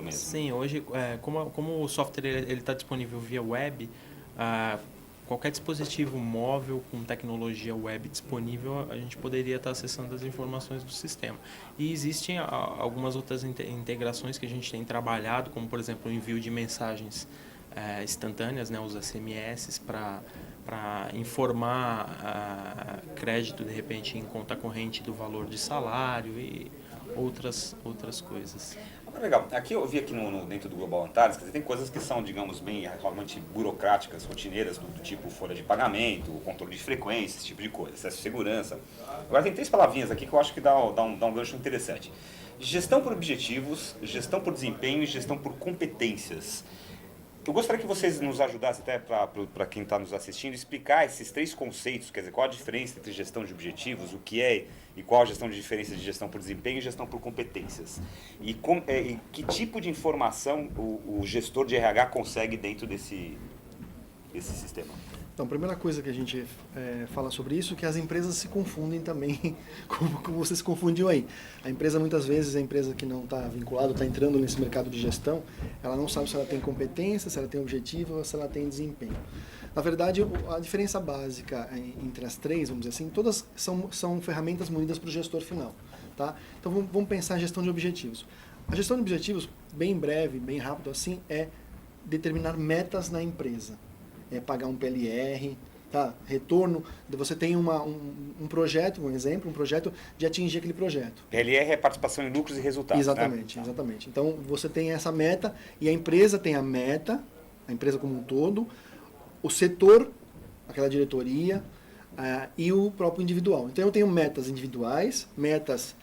mesmo. Sim, hoje, como o software ele está disponível via web, qualquer dispositivo móvel com tecnologia web disponível, a gente poderia estar acessando as informações do sistema. E existem algumas outras integrações que a gente tem trabalhado, como, por exemplo, o envio de mensagens instantâneas, né, os SMS, para informar crédito, de repente, em conta corrente do valor de salário e outras coisas. Legal. Aqui eu vi aqui dentro do Global Antares, quer dizer, tem coisas que são, digamos, bem realmente burocráticas, rotineiras, do tipo folha de pagamento, controle de frequência, esse tipo de coisa, acesso de segurança. Agora tem 3 palavrinhas aqui que eu acho que dá um gancho interessante. Gestão por objetivos, gestão por desempenho e gestão por competências. Eu gostaria que vocês nos ajudassem, até para quem está nos assistindo, explicar esses 3 conceitos, quer dizer, qual a diferença entre gestão de objetivos, o que é e qual a diferença de gestão por desempenho e gestão por competências. E que tipo de informação o gestor de RH consegue dentro desse sistema. Então, a primeira coisa que a gente fala sobre isso é que as empresas se confundem também, como você se confundiu aí. A empresa, muitas vezes, a empresa que não está vinculada, está entrando nesse mercado de gestão, ela não sabe se ela tem competência, se ela tem objetivo ou se ela tem desempenho. Na verdade, a diferença básica entre as 3, vamos dizer assim, todas são ferramentas munidas para o gestor final. Tá? Então, vamos pensar em gestão de objetivos. A gestão de objetivos, bem breve, bem rápido assim, é determinar metas na empresa. Pagar um PLR, tá? Retorno, você tem um projeto, um exemplo, um projeto de atingir aquele projeto. PLR é participação em lucros e resultados, exatamente, né? Exatamente. Então, você tem essa meta e a empresa tem a meta, a empresa como um todo, o setor, aquela diretoria, e o próprio individual. Então, eu tenho metas individuais, metas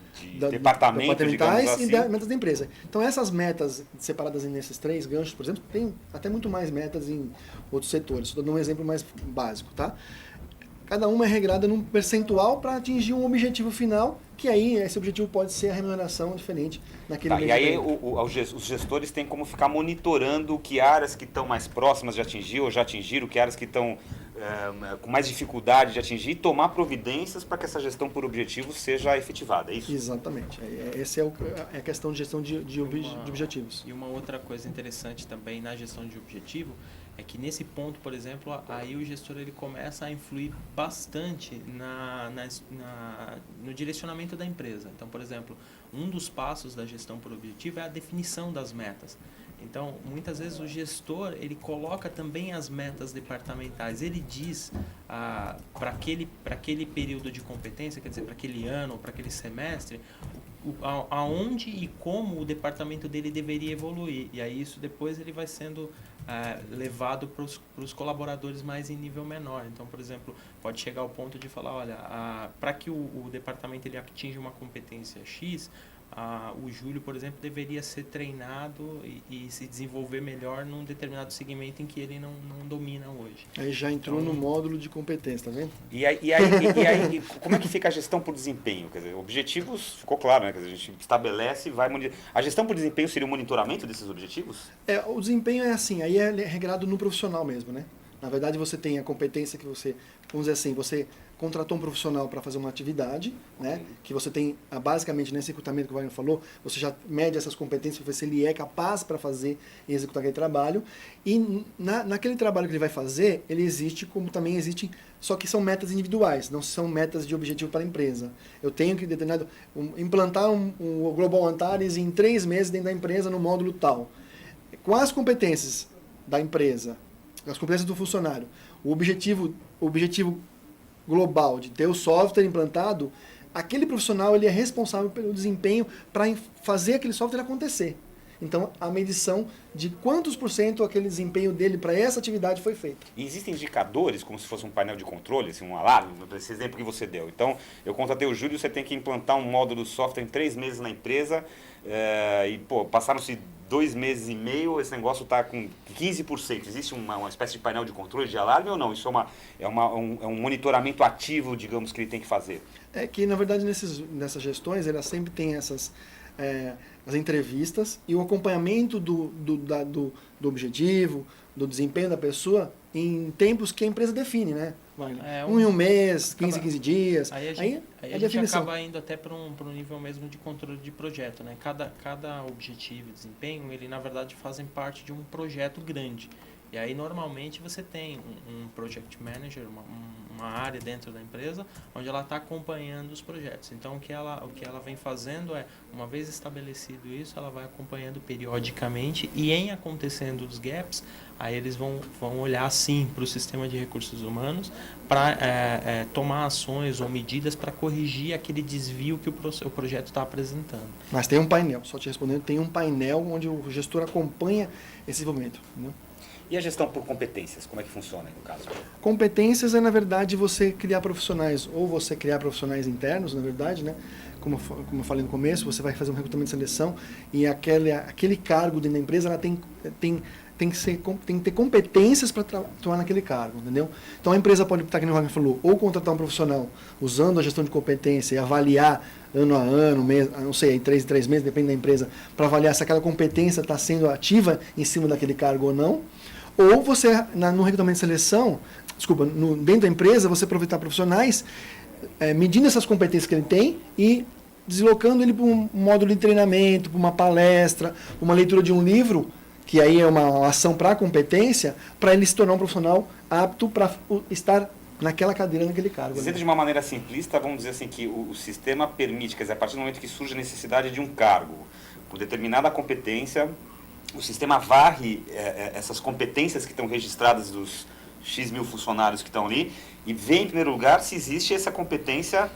departamentais assim. E metas da empresa. Então, essas metas separadas nesses 3 ganchos, por exemplo, tem até muito mais metas em outros setores. Estou dando um exemplo mais básico, tá? Cada uma é regrada num percentual para atingir um objetivo final, que aí esse objetivo pode ser a remuneração diferente naquele E aí os gestores têm como ficar monitorando que áreas que estão mais próximas de atingir ou já atingiram, que áreas que estão com mais dificuldade de atingir e tomar providências para que essa gestão por objetivos seja efetivada, é isso? Exatamente. Essa é a questão de gestão de objetivos. E uma outra coisa interessante também na gestão de objetivo é que nesse ponto, por exemplo, aí o gestor ele começa a influir bastante no direcionamento da empresa. Então, por exemplo, um dos passos da gestão por objetivo é a definição das metas. Então, muitas vezes o gestor ele coloca também as metas departamentais. Ele diz para aquele período de competência, quer dizer, para aquele ano ou para aquele semestre, aonde e como o departamento dele deveria evoluir. E aí isso depois ele vai sendo levado para os colaboradores mais em nível menor. Então, por exemplo, pode chegar ao ponto de falar, olha, para que o departamento ele atinja uma competência X, o Júlio, por exemplo, deveria ser treinado e se desenvolver melhor num determinado segmento em que ele não domina hoje. Aí já entrou no módulo de competência, tá vendo? E aí, como é que fica a gestão por desempenho? Quer dizer, objetivos, ficou claro, né? Quer dizer, a gente estabelece e vai monitorar. A gestão por desempenho seria o monitoramento desses objetivos? O desempenho é assim, aí é regrado no profissional mesmo, né? Na verdade, você tem a competência que você, vamos dizer assim, você contratou um profissional para fazer uma atividade, né? Que você tem, basicamente, nesse recrutamento que o Wagner falou, você já mede essas competências para ver se ele é capaz para fazer e executar aquele trabalho. E naquele trabalho que ele vai fazer, ele existe como também existe, só que são metas individuais, não são metas de objetivo para a empresa. Eu tenho que implantar um Global Antares em 3 meses dentro da empresa no módulo tal. Com as competências da empresa, as competências do funcionário, o objetivo global de ter o software implantado, aquele profissional ele é responsável pelo desempenho para fazer aquele software acontecer. Então, a medição de quantos % aquele desempenho dele para essa atividade foi feito. E existem indicadores, como se fosse um painel de controle, assim, um alarme, esse exemplo que você deu. Então, eu contratei o Júlio, você tem que implantar um módulo software em 3 meses na empresa, passaram-se 2 meses e meio, esse negócio está com 15%. Existe uma espécie de painel de controle de alarme ou não? Isso é um monitoramento ativo, digamos, que ele tem que fazer? É que, na verdade, nessas gestões, elas sempre têm as entrevistas e o acompanhamento do objetivo, do desempenho da pessoa em tempos que a empresa define, né? Wagner? É, em um mês, acaba- 15 dias. Aí a Aí gente, é a gente definição. acaba indo até para um nível mesmo de controle de projeto, né? Cada objetivo e desempenho, ele na verdade fazem parte de um projeto grande. E aí normalmente você tem um project manager, uma área dentro da empresa, onde ela está acompanhando os projetos. Então o que ela vem fazendo é, uma vez estabelecido isso, ela vai acompanhando periodicamente e em acontecendo os gaps, aí eles vão olhar sim para o sistema de recursos humanos para tomar ações ou medidas para corrigir aquele desvio que o projeto está apresentando. Mas tem um painel, só te respondendo, tem um painel onde o gestor acompanha esse desenvolvimento. Entendeu? E a gestão por competências, como é que funciona aí no caso? Competências é, na verdade, você criar profissionais, ou você criar profissionais internos, na verdade, né? Como eu falei no começo, você vai fazer um recrutamento de seleção e aquele cargo dentro da empresa ela tem que ter competências para atuar naquele cargo, entendeu? Então a empresa pode optar, que o Wagner falou, ou contratar um profissional usando a gestão de competência e avaliar ano a ano, mês, não sei, 3 em 3 meses, depende da empresa, para avaliar se aquela competência está sendo ativa em cima daquele cargo ou não. Ou você, no recrutamento de seleção, dentro da empresa, você aproveitar profissionais, medindo essas competências que ele tem e deslocando ele para um módulo de treinamento, para uma palestra, uma leitura de um livro, que aí é uma ação para a competência, para ele se tornar um profissional apto para estar naquela cadeira, naquele cargo. Dizendo de uma maneira simplista, vamos dizer assim que o sistema permite, quer dizer, a partir do momento que surge a necessidade de um cargo, com determinada competência, o sistema varre essas competências que estão registradas dos X mil funcionários que estão ali e vê, em primeiro lugar, se existe essa competência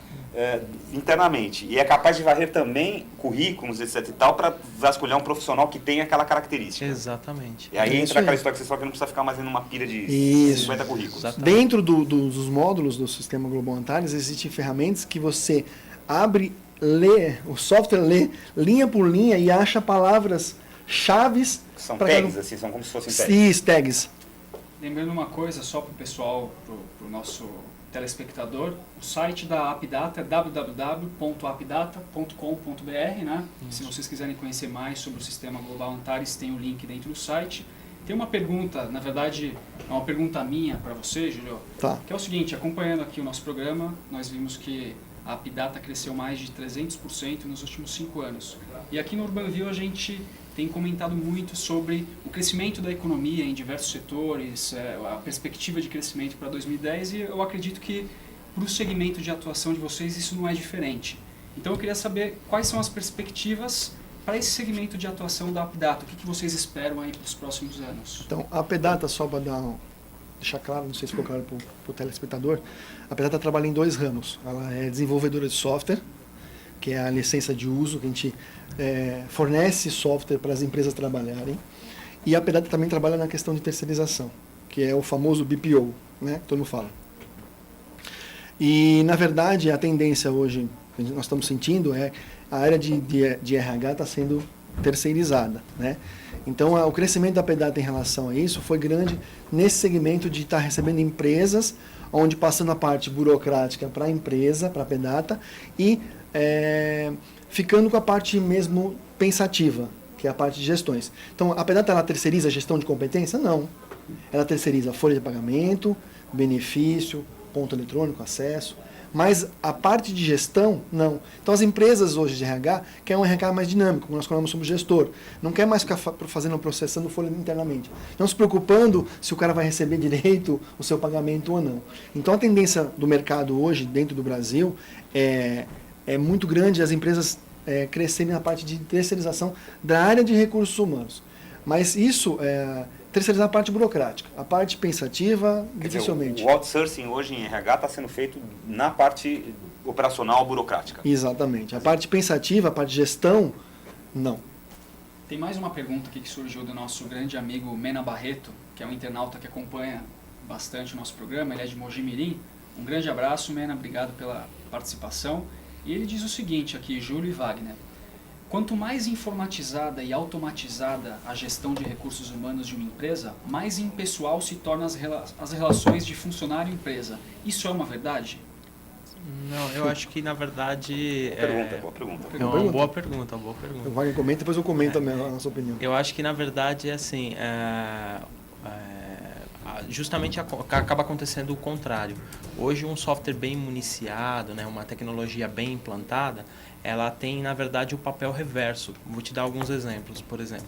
internamente. E é capaz de varrer também currículos, etc. e tal, para vasculhar um profissional que tem aquela característica. Exatamente. E aí Isso entra aquela aí. história que você fala que não precisa ficar mais em uma pilha de Isso. 50 currículos. Exatamente. Dentro dos módulos do sistema Global Antares, existem ferramentas que você abre, lê, o software lê linha por linha e acha palavras chaves. São para tags, assim, são como se fossem tags. Isso, tags. Lembrando uma coisa só para o pessoal, para o nosso telespectador, o site da AppData é www.appdata.com.br, né? Se vocês quiserem conhecer mais sobre o sistema Global Antares, tem o link dentro do site. Tem uma pergunta, na verdade, é uma pergunta minha para você, Júlio, Tá. que é o seguinte: acompanhando aqui o nosso programa, nós vimos que a AppData cresceu mais de 300% nos últimos 5 anos. E aqui no UrbanView a gente tem comentado muito sobre o crescimento da economia em diversos setores, a perspectiva de crescimento para 2010, e eu acredito que para o segmento de atuação de vocês isso não é diferente. Então eu queria saber quais são as perspectivas para esse segmento de atuação da AppData, o que vocês esperam aí para os próximos anos? Então, a AppData, só para deixar claro, não sei se ficou claro para o telespectador, a AppData trabalha em 2 ramos. Ela é desenvolvedora de software, que é a licença de uso, que a gente fornece software para as empresas trabalharem. E a AppData também trabalha na questão de terceirização, que é o famoso BPO, né, que todo mundo fala. E, na verdade, a tendência hoje, que nós estamos sentindo, é a área de RH está sendo terceirizada, né? Então, o crescimento da AppData em relação a isso foi grande nesse segmento de estar recebendo empresas, onde passando a parte burocrática para a empresa, para a AppData, e ficando com a parte mesmo pensativa, que é a parte de gestões. Então, a AppData, ela terceiriza a gestão de competência? Não. Ela terceiriza a folha de pagamento, benefício, ponto eletrônico, acesso. Mas a parte de gestão, não. Então, as empresas hoje de RH querem um RH mais dinâmico, como nós falamos sobre gestor. Não quer mais ficar fazendo, processando folha internamente. Não se preocupando se o cara vai receber direito o seu pagamento ou não. Então, a tendência do mercado hoje, dentro do Brasil, é muito grande as empresas crescerem na parte de terceirização da área de recursos humanos. Mas isso terceirizar a parte burocrática. A parte pensativa, dificilmente. O outsourcing hoje em RH está sendo feito na parte operacional burocrática. Exatamente. A parte pensativa, a parte de gestão, não. Tem mais uma pergunta aqui que surgiu do nosso grande amigo Mena Barreto, que é um internauta que acompanha bastante o nosso programa, ele é de Mogi Mirim. Um grande abraço, Mena, obrigado pela participação. E ele diz o seguinte aqui, Júlio e Wagner: quanto mais informatizada e automatizada a gestão de recursos humanos de uma empresa, mais impessoal se tornam as relações de funcionário-empresa. Isso é uma verdade? Não, eu acho que na verdade Boa pergunta. é uma boa pergunta, uma boa pergunta. O Wagner comenta, depois eu comento a nossa opinião. Eu acho que na verdade é assim, justamente acaba acontecendo o contrário. Hoje um software bem municiado, né, uma tecnologia bem implantada, ela tem na verdade o papel reverso. Vou te dar alguns exemplos, por exemplo.